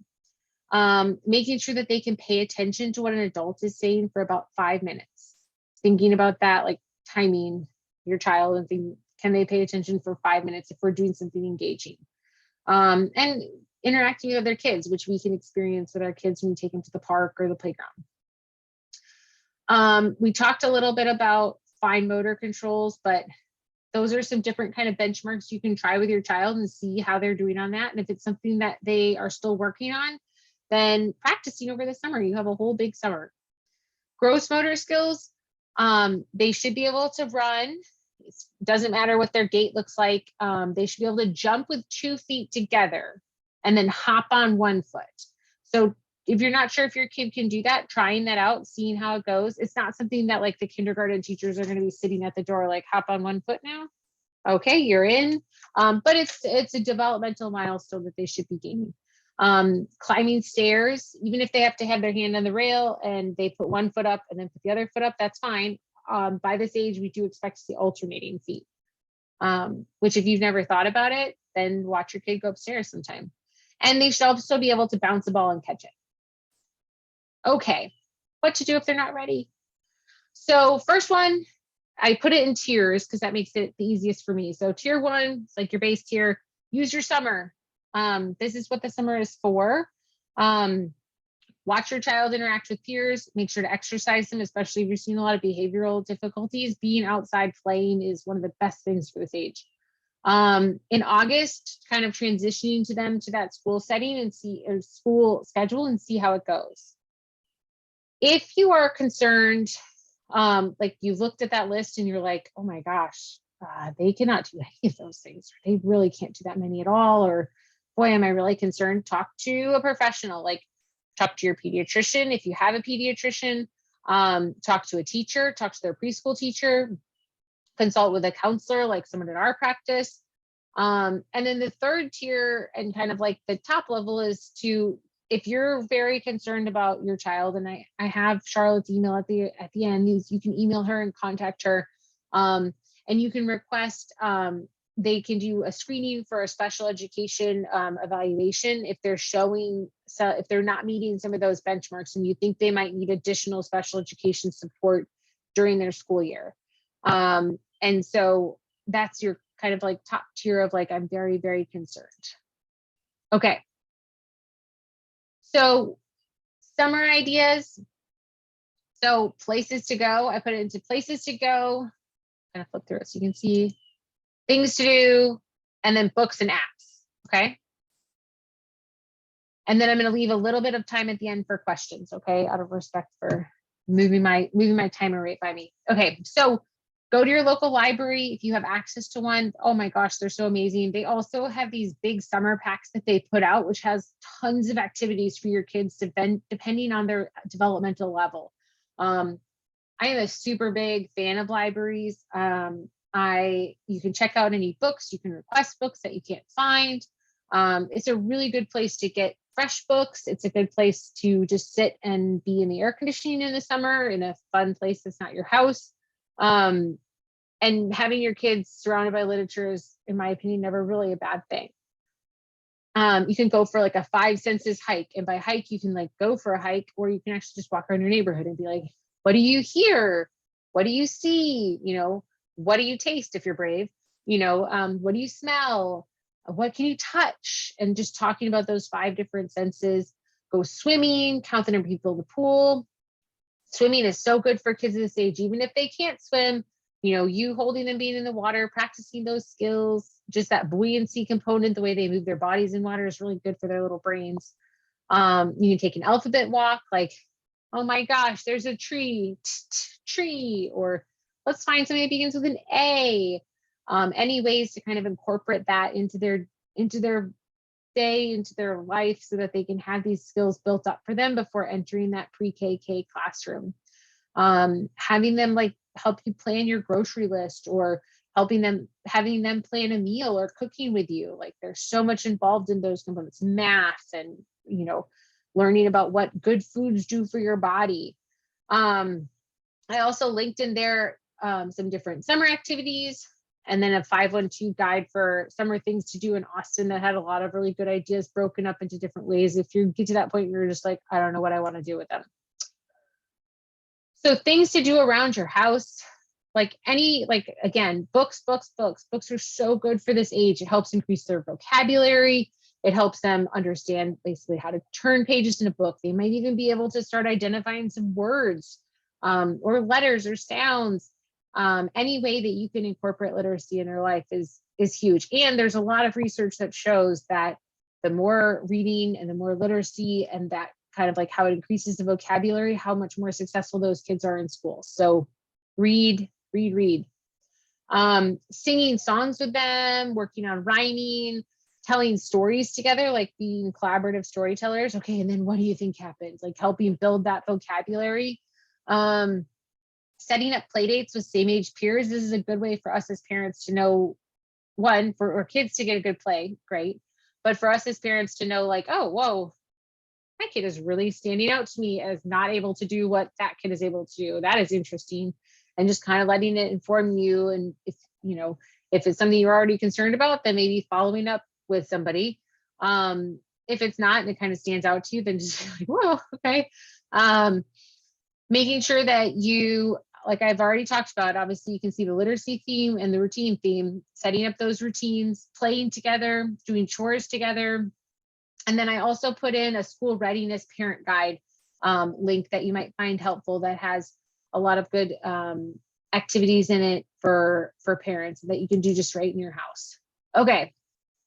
Making sure that they can pay attention to what an adult is saying for about 5 minutes. Thinking about that, like timing your child and thinking, can they pay attention for 5 minutes if we're doing something engaging? And interacting with other kids, which we can experience with our kids when we take them to the park or the playground. We talked a little bit about fine motor controls, but those are some different kind of benchmarks you can try with your child and see how they're doing on that. And if it's something that they are still working on, then practicing over the summer. You have a whole big summer. Gross motor skills, they should be able to run. It doesn't matter what their gait looks like. They should be able to jump with 2 feet together and then hop on 1 foot. So if you're not sure if your kid can do that, trying that out, seeing how it goes. It's not something that like the kindergarten teachers are going to be sitting at the door, like, hop on 1 foot now. Okay, you're in. But it's a developmental milestone that they should be gaining. Climbing stairs, even if they have to have their hand on the rail and they put 1 foot up and then put the other foot up, that's fine. By this age, we do expect to see alternating feet, which if you've never thought about it, then watch your kid go upstairs sometime. And they should also be able to bounce a ball and catch it. Okay, what to do if they're not ready? So first one, I put it in tiers because that makes it the easiest for me. So tier 1, it's like your base tier. Use your summer. This is what the summer is for. Watch your child interact with peers. Make sure to exercise them, especially if you're seeing a lot of behavioral difficulties. Being outside playing is one of the best things for this age. In August, kind of transitioning to them to that school setting and school schedule and see how it goes. If you are concerned, like you've looked at that list and you're like, oh my gosh, they cannot do any of those things. They really can't do that many at all. Or boy, am I really concerned. Talk to a professional, like talk to your pediatrician. If you have a pediatrician, talk to a teacher, talk to their preschool teacher, consult with a counselor, like someone in our practice. And then the third tier and kind of like the top level is to, if you're very concerned about your child, and I have Charlotte's email at the end, you can email her and contact her. And you can request they can do a screening for a special education evaluation if they're showing, so if they're not meeting some of those benchmarks and you think they might need additional special education support during their school year. And so that's your kind of like top tier of like, I'm very, very concerned. Okay. So summer ideas. So places to go, I put it into places to go. Kind of flip through it so you can see things to do, and then books and apps. Okay. And then I'm going to leave a little bit of time at the end for questions. Okay. Out of respect for moving my timer right by me. Okay. So go to your local library if you have access to one. Oh my gosh, they're so amazing. They also have these big summer packs that they put out, which has tons of activities for your kids depending on their developmental level. I am a super big fan of libraries. You can check out any books, you can request books that you can't find. It's a really good place to get fresh books. It's a good place to just sit and be in the air conditioning in the summer in a fun place that's not your house. And having your kids surrounded by literature is, in my opinion, never really a bad thing. You can go for like a 5 senses hike, and by hike you can like go for a hike, or you can actually just walk around your neighborhood and be like, what do you hear? What do you see? You know, what do you taste if you're brave? You know, what do you smell? What can you touch? And just talking about those 5 different senses. Go swimming, count the number of people in the pool. Swimming is so good for kids at this age, even if they can't swim. You know, you holding them, being in the water, practicing those skills, just that buoyancy component, the way they move their bodies in water is really good for their little brains. You can take an alphabet walk, like, oh my gosh, there's a tree, tree, or let's find something that begins with an A. Any ways to kind of incorporate that into their day, into their life, so that they can have these skills built up for them before entering that pre-KK classroom. Having them like help you plan your grocery list, or having them plan a meal or cooking with you. Like there's so much involved in those components, math, and, you know, learning about what good foods do for your body. I also linked in there some different summer activities, and then a 512 guide for summer things to do in Austin that had a lot of really good ideas broken up into different ways. If you get to that point, you're just like, I don't know what I want to do with them. So things to do around your house, again, books are so good for this age. It helps increase their vocabulary. It helps them understand basically how to turn pages in a book. They might even be able to start identifying some words or letters or sounds. Any way that you can incorporate literacy in their life is huge. And there's a lot of research that shows that the more reading and the more literacy, and that kind of like how it increases the vocabulary, how much more successful those kids are in school. So read. Singing songs with them, working on rhyming, telling stories together, like being collaborative storytellers. Okay, and then what do you think happens? Like helping build that vocabulary. Setting up play dates with same age peers. This is a good way for us as parents to know, one, for our kids to get a good play, great. But for us as parents to know, like, oh, whoa, my kid is really standing out to me as not able to do what that kid is able to do. That is interesting. And just kind of letting it inform you. And if, you know, if it's something you're already concerned about, then maybe following up with somebody. If it's not, and it kind of stands out to you, then just like, whoa, okay. Making sure that you, like I've already talked about, obviously you can see the literacy theme and the routine theme, setting up those routines, playing together, doing chores together. And then I also put in a school readiness parent guide link that you might find helpful, that has a lot of good activities in it for parents that you can do just right in your house. Okay,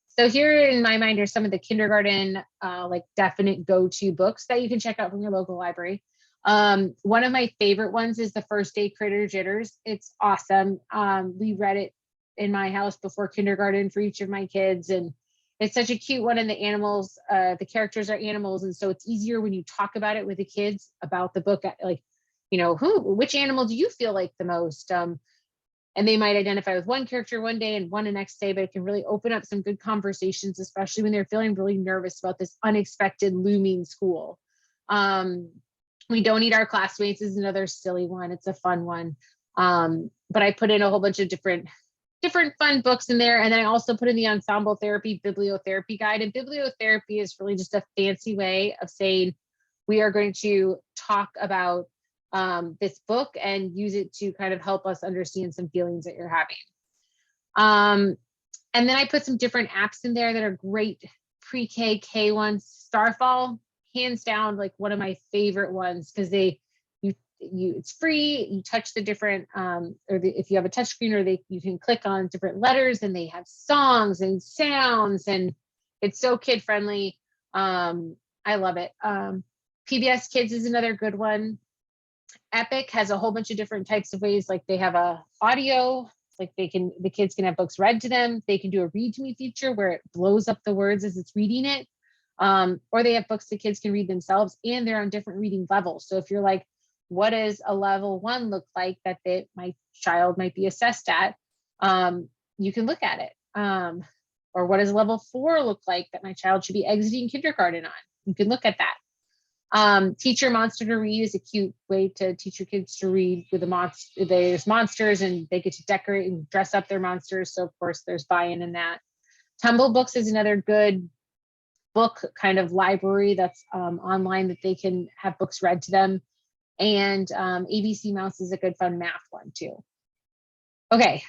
so here in my mind are some of the kindergarten like definite go-to books that you can check out from your local library. One of my favorite ones is The First Day Critter Jitters. It's awesome. We read it in my house before kindergarten for each of my kids, and it's such a cute one. And the animals, the characters are animals, and so it's easier when you talk about it with the kids about the book, like, you know, which animal do you feel like the most? And they might identify with one character one day and one the next day, but it can really open up some good conversations, especially when they're feeling really nervous about this unexpected looming school. We Don't Eat Our Classmates is another silly one. It's a fun one. But I put in a whole bunch of different different fun books in there. And then I also put in the ensemble therapy bibliotherapy guide. And bibliotherapy is really just a fancy way of saying we are going to talk about this book and use it to kind of help us understand some feelings that you're having. And then I put some different apps in there that are great pre-K, K1. Starfall, hands down, like one of my favorite ones, because it's free. You touch the different, if you have a touch screen, or you can click on different letters, and they have songs and sounds, and it's so kid friendly. I love it. PBS Kids is another good one. Epic has a whole bunch of different types of ways, like they have a audio, like the kids can have books read to them. They can do a read to me feature where it blows up the words as it's reading it. Or they have books the kids can read themselves, and they're on different reading levels. So if you're like, what does a level 1 look like that my child might be assessed at? You can look at it. Or what does level 4 look like that my child should be exiting kindergarten on? You can look at that. Teach your monster to read is a cute way to teach your kids to read with there's monsters, and they get to decorate and dress up their monsters. So of course there's buy-in in that. Tumble Books is another good book kind of library that's online that they can have books read to them. And ABC Mouse is a good fun math one too. Okay,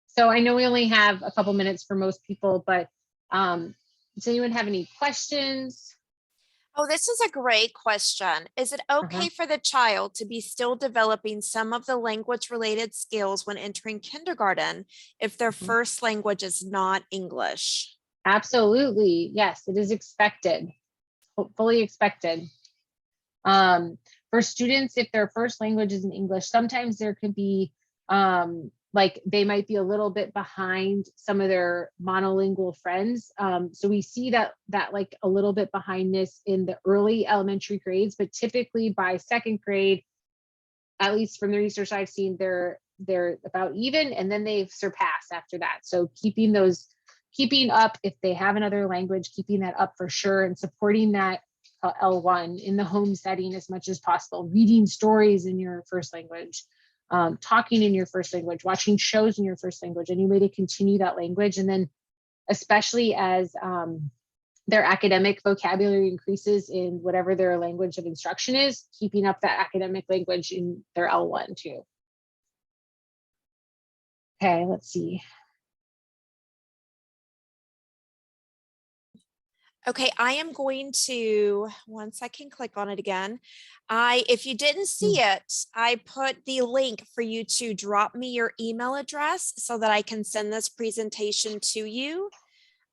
so I know we only have a couple minutes for most people, but does anyone have any questions? Oh, this is a great question. Is it okay for the child to be still developing some of the language related skills when entering kindergarten if their first language is not English? Absolutely. Yes, it is expected, fully expected. For students, if their first language is in English, sometimes there could be like they might be a little bit behind some of their monolingual friends. So we see that like a little bit behindness in the early elementary grades, but typically by second grade, at least from the research I've seen, they're about even, and then they surpass after that. So keeping up, if they have another language, keeping that up for sure, and supporting that L1 in the home setting as much as possible, reading stories in your first language, talking in your first language, watching shows in your first language, any way to continue that language. And then especially as their academic vocabulary increases in whatever their language of instruction is, keeping up that academic language in their L1 too. Okay, let's see. Okay, I am going to, once I can click on it again. If you didn't see it, I put the link for you to drop me your email address so that I can send this presentation to you.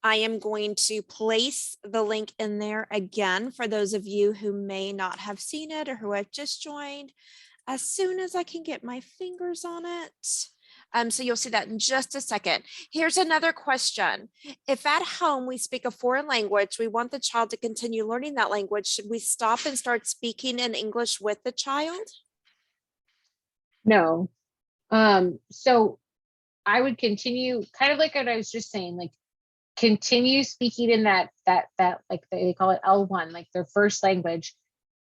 I am going to place the link in there again for those of you who may not have seen it or who have just joined, as soon as I can get my fingers on it. So you'll see that in just a second. Here's another question. If at home we speak a foreign language, we want the child to continue learning that language, should we stop and start speaking in English with the child? No. So I would continue, kind of like what I was just saying, like continue speaking in that like they call it L1, like their first language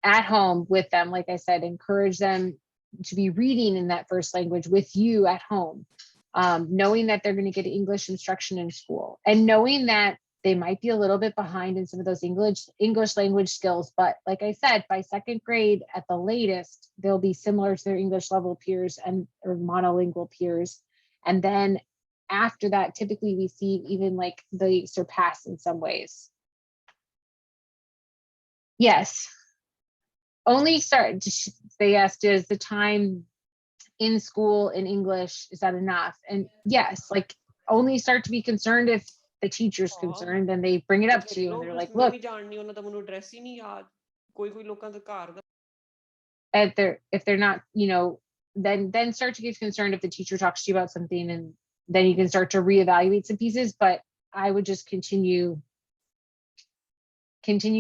at home with them. Like I said, encourage them to be reading in that first language with you at home, knowing that they're going to get English instruction in school, and knowing that they might be a little bit behind in some of those English language skills. But like I said, by second grade at the latest, they'll be similar to their English level peers or monolingual peers. And then after that, typically we see even like they surpass in some ways. Yes. Only start, they asked, is the time in school in English, is that enough? And yes, like only start to be concerned if the teacher's concerned, and they bring it up to you and they're like, look, if they're not, then start to get concerned if the teacher talks to you about something, and then you can start to reevaluate some pieces. But I would just continue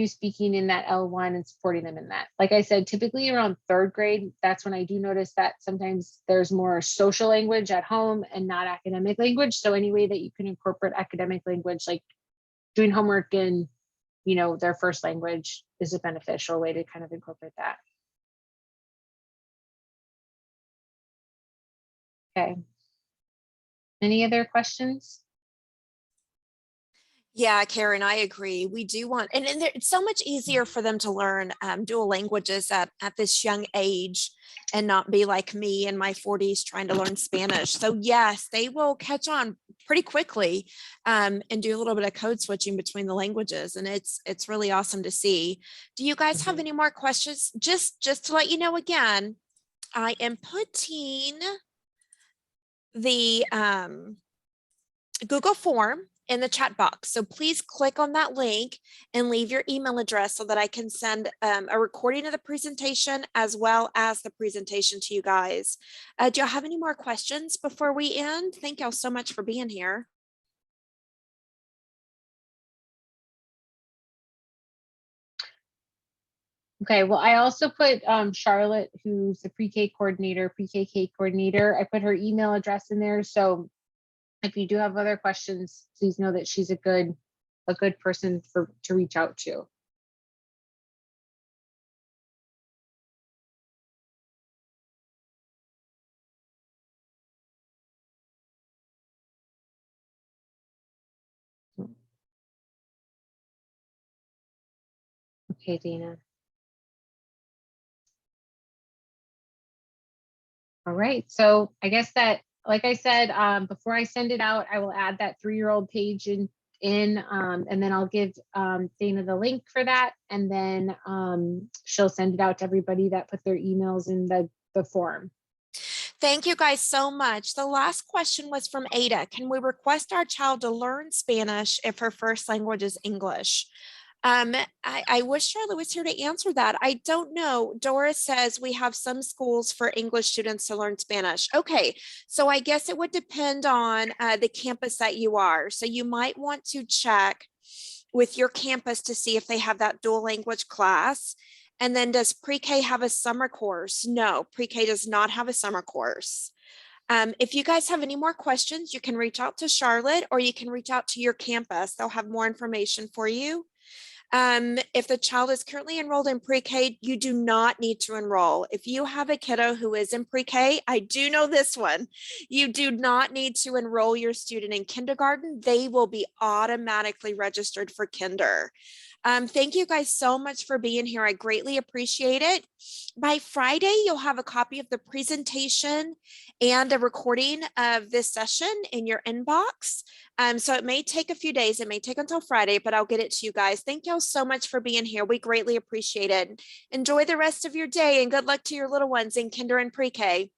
speaking in that L1 and supporting them in that. Like I said, typically around third grade, that's when I do notice that sometimes there's more social language at home and not academic language. So any way that you can incorporate academic language, like doing homework in, their first language, is a beneficial way to kind of incorporate that. Okay. Any other questions? Yeah, Karen, I agree. We do want, and it's so much easier for them to learn dual languages at this young age and not be like me in my 40s trying to learn Spanish. So yes, they will catch on pretty quickly and do a little bit of code switching between the languages. And it's really awesome to see. Do you guys have any more questions? Just to let you know again, I am putting the Google form in the chat box. So please click on that link and leave your email address so that I can send a recording of the presentation as well as the presentation to you guys. Do y'all have any more questions before we end? Thank y'all so much for being here. Okay, well, I also put Charlotte, who's the pre-K coordinator, pre-KK coordinator. I put her email address in there. So if you do have other questions, please know that she's a good person to reach out to. Okay, Dana. All right, so I guess that, like I said, before I send it out, I will add that 3-year-old page in, and then I'll give Dana the link for that, and then she'll send it out to everybody that put their emails in the form. Thank you guys so much. The last question was from Ada. Can we request our child to learn Spanish if her first language is English? I wish Charlotte was here to answer that. I don't know. Doris says we have some schools for English students to learn Spanish. Okay, so I guess it would depend on the campus that you are. So you might want to check with your campus to see if they have that dual language class. And then does pre-K have a summer course? No, pre-K does not have a summer course. If you guys have any more questions, you can reach out to Charlotte or you can reach out to your campus. They'll have more information for you. If the child is currently enrolled in pre-K, you do not need to enroll. If you have a kiddo who is in pre-K, I do know this one, you do not need to enroll your student in kindergarten. They will be automatically registered for kinder. Thank you guys so much for being here. I greatly appreciate it. By Friday, you'll have a copy of the presentation and a recording of this session in your inbox. So it may take a few days. It may take until Friday, but I'll get it to you guys. Thank y'all so much for being here. We greatly appreciate it. Enjoy the rest of your day and good luck to your little ones in kinder and pre-K.